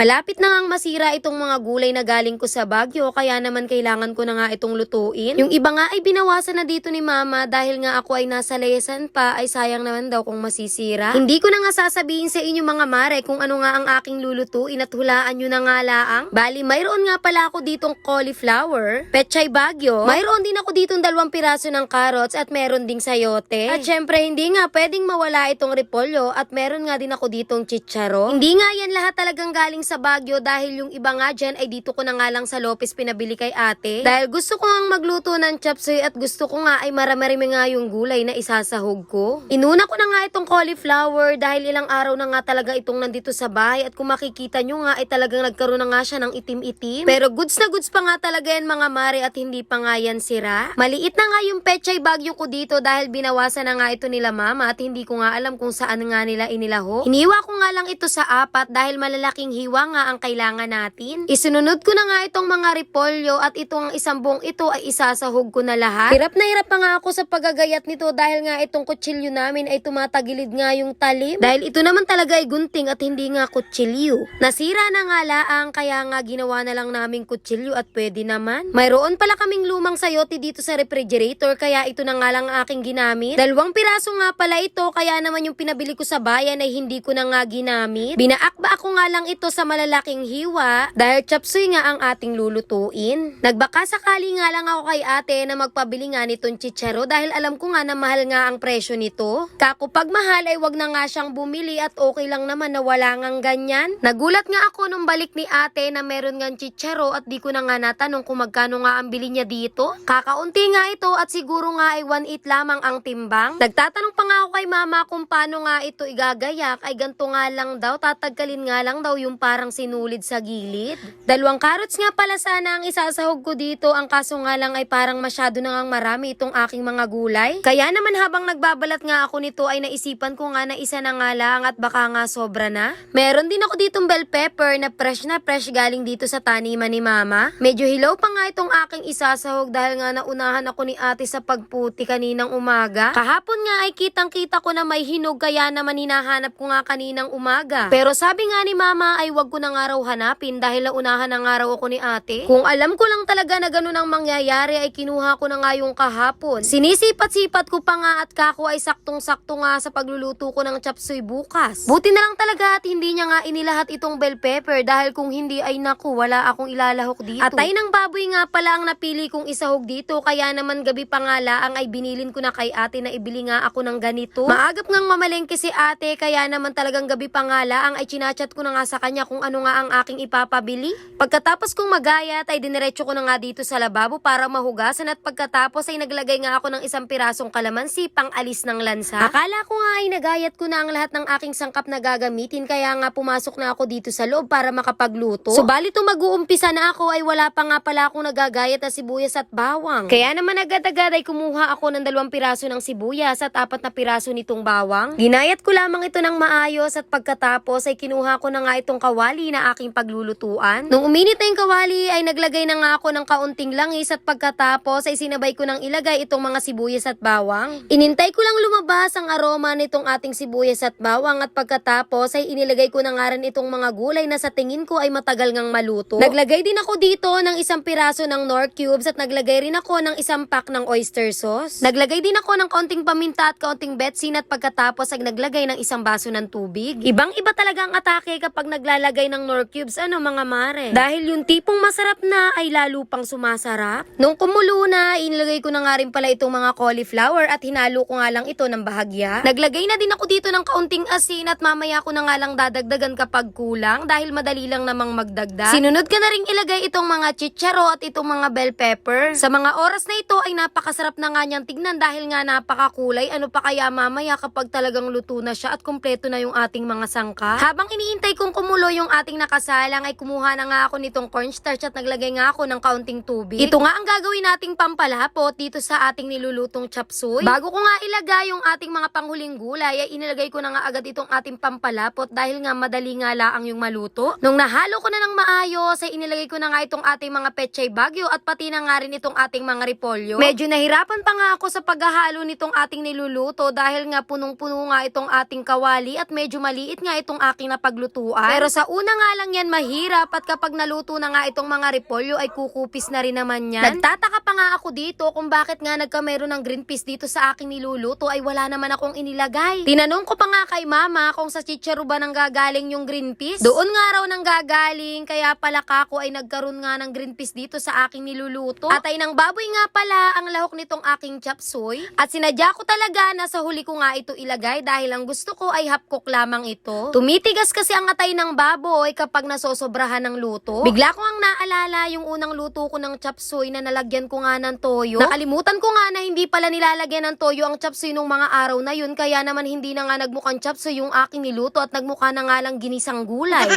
Malapit na ngang masira itong mga gulay na galing ko sa Baguio, kaya naman kailangan ko na nga itong lutuin. Yung iba nga ay binawasan na dito ni mama dahil nga ako ay nasa layasan pa, ay sayang naman daw kung masisira. Hindi ko na nga sasabihin sa inyo mga mare kung ano nga ang aking lulutuin at hulaan nyo na nga laang. Bali, mayroon nga pala ako ditong cauliflower, pechay Baguio, mayroon din ako ditong 2 piraso ng carrots at meron ding sayote. At syempre, hindi nga pwedeng mawala itong repolyo at meron nga din ako ditong chicharon. Hindi nga yan lahat talagang galing sa Baguio dahil yung iba nga dyan ay dito ko na nga lang sa Lopez pinabili kay ate. Dahil gusto ko nga magluto ng chop suey at gusto ko nga ay marami nga yung gulay na isasahog ko. Inuna ko na nga itong cauliflower dahil ilang araw na nga talaga itong nandito sa bahay at kung makikita nyo nga ay talagang nagkaroon na nga siya ng itim-itim. Pero goods na goods pa nga talaga yan mga mare at hindi pa nga yan sira. Maliit na nga yung pechay Baguio ko dito dahil binawasan na nga ito nila mama at hindi ko nga alam kung saan nga nila inilaho. Hiniwa ko nga lang ito sa 4 dahil malalaking hiwa nga ang kailangan natin. Isununod ko na nga itong mga repolyo at itong isang buong ito ay isasahog ko na lahat. Hirap na hirap pa nga ako sa pagagayat nito dahil nga itong kutsilyo namin ay tumatagilid nga yung talim. Dahil ito naman talaga ay gunting at hindi nga kutsilyo. Nasira na nga laang kaya nga ginawa na lang naming kutsilyo at pwede naman. Mayroon pala kaming lumang sayote dito sa refrigerator kaya ito na nga lang ang aking ginamit. 2 piraso nga pala ito kaya naman yung pinabili ko sa bayan ay hindi ko na nga ginamit. Binaakba ako nga lang ito sa malalaking hiwa dahil chop suey nga ang ating lulutuin. Nagbaka sakali nga lang ako kay ate na magpabili nga nitong chicharo dahil alam ko nga na mahal nga ang presyo nito. Kako pag mahal ay wag na nga siyang bumili at okay lang naman na wala ngang ganyan. Nagulat nga ako nung balik ni ate na meron ngang chicharo at di ko na nga natanong kung magkano nga ang bili niya dito. Kakaunti nga ito at siguro nga ay 1/8 lamang ang timbang. Nagtatanong pa nga ako kay mama kung paano nga ito igagayak ay ganto nga lang daw, tatagkalin nga lang daw yung parang sinulid sa gilid. 2 carrots nga pala sana ang isasahog ko dito, ang kaso nga lang ay parang masyado na ngang marami itong aking mga gulay. Kaya naman habang nagbabalat nga ako nito ay naisipan ko nga na isa na nga lang at baka nga sobra na. Meron din ako ditong bell pepper na fresh galing dito sa taniman ni mama. Medyo hilaw pa nga itong aking isasahog dahil nga naunahan ako ni ate sa pagputi kaninang umaga. Kahapon nga ay kitang-kita ko na may hinog kaya naman hinahanap ko nga kaninang umaga. Pero sabi nga ni mama ay wag ko na nga raw hanapin dahil naunahan na nga raw ako ni ate. Kung alam ko lang talaga na ganun ang mangyayari ay kinuha ko na nga yung kahapon. Sinisipat-sipat ko pa nga at kako ay saktong-sakto nga sa pagluluto ko ng chop suey bukas. Buti na lang talaga at hindi niya nga inilahat itong bell pepper dahil kung hindi ay naku, wala akong ilalahok dito. Atay ng baboy nga pala ang napili kong isahog dito kaya naman gabi pa nga laang ay binilin ko na kay ate na ibili nga ako ng ganito. Maagap ngang mamalengke si ate kaya naman talagang gabi pa nga laang ay chinachat ko na nga sa kanya kung ano nga ang aking ipapabili. Pagkatapos kong magayat ay diniretso ko na nga dito sa lababo para mahugasan at pagkatapos ay naglagay nga ako ng 1 pirasong kalamansi pang alis ng lansa. Akala ko nga ay nagayat ko na ang lahat ng aking sangkap na gagamitin kaya nga pumasok na ako dito sa loob para makapagluto. Subalit mag-uumpisa na ako ay wala pa nga pala akong nagagayat na sibuyas at bawang. Kaya naman agad-agad ay kumuha ako ng 2 piraso ng sibuyas at 4 na piraso nitong bawang. Ginayat ko lamang ito ng maayos at pagkatapos ay kinuha ko na nga itong kawali na aking paglulutuan. Nung uminit na yung kawali ay naglagay na nga ako ng kaunting langis at pagkatapos ay sinabay ko nang ilagay itong mga sibuyas at bawang. Inintay ko lang lumabas ang aroma nitong ating sibuyas at bawang at pagkatapos ay inilagay ko na nga rin itong mga gulay na sa tingin ko ay matagal ngang maluto. Naglagay din ako dito ng 1 piraso ng Knorr cubes at naglagay rin ako ng 1 pack ng oyster sauce. Naglagay din ako ng kaunting paminta at kaunting betsin at pagkatapos ay naglagay ng 1 baso ng tubig. Ibang-iba talaga ang atake kapag naglalagay ng Knorr cubes, mga mare. Dahil yung tipong masarap na ay lalo pang sumasarap. Nung kumulo na, inilagay ko na nga rin pala itong mga cauliflower at hinalo ko nga lang ito ng bahagya. Naglagay na din ako dito ng kaunting asin at mamaya ko na nga lang dadagdagan kapag kulang dahil madali lang namang magdagdag. Sinunod ka na rin ilagay itong mga chicharo at itong mga bell pepper. Sa mga oras na ito ay napakasarap na nga niyang tignan dahil nga napakakulay. Ano pa kaya mamaya kapag talagang luto na siya at kumpleto na yung ating mga sangka. Habang iniintay kong kumulo yung ating nakasalang ay kumuha na nga ako nitong cornstarch at naglagay nga ako ng kaunting tubig. Ito nga ang gagawin nating pampalapot dito sa ating nilulutong chop suey. Bago ko nga ilagay yung ating mga panghuling gulay ay inilagay ko na nga agad itong ating pampalapot dahil nga madali nga laang yung maluto. Nung nahalo ko na ng maayos ay inilagay ko na nga itong ating mga pechay Baguio at pati na nga rin itong ating mga repolyo. Medyo nahirapan pa nga ako sa paghahalo nitong ating niluluto dahil nga punong-puno nga itong ating kawali at medyo maliit nga itong aking napaglutuan. Pero sa una nga lang yan mahirap at kapag naluto na nga itong mga repolyo ay kukupis na rin naman yan. Nagtataka pa nga ako dito kung bakit nga nagkameron ng green peas dito sa aking niluluto ay wala naman akong inilagay. Tinanong ko pa nga kay mama kung sa chicharu ba nang gagaling yung green peas. Doon nga raw nang gagaling, kaya pala kako ay nagkaroon nga ng green peas dito sa aking niluluto. Atay ng baboy nga pala ang lahok nitong aking chop suey. At sinadya ko talaga na sa huli ko nga ito ilagay dahil ang gusto ko ay half cook lamang ito. Tumitigas kasi ang atay ng baboy kapag nasosobrahan ng luto. Bigla ko ang naalala yung unang luto ko ng chop suey na nalagyan ko nga ng toyo. Nakalimutan ko nga na hindi pala nilalagyan ng toyo ang chop suey nung mga araw na yun, kaya naman hindi na nga nagmukhang chop suey yung aking niluto at nagmukha na nga lang ginisang gulay.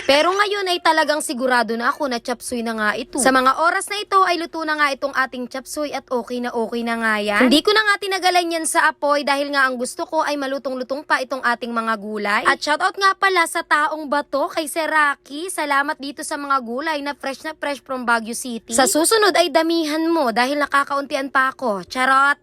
Pero ngayon ay talagang sigurado na ako na chop suey na nga ito. Sa mga oras na ito ay luto na nga itong ating chop suey at okay na nga yan. Hindi ko na nga tinagalan yan sa apoy dahil nga ang gusto ko ay malutong-lutong pa itong ating mga gulay. At shoutout nga pala sa taong bato kay Seraki. Salamat dito sa mga gulay na fresh from Baguio City. Sa susunod ay damihan mo dahil nakakauntian pa ako. Charot!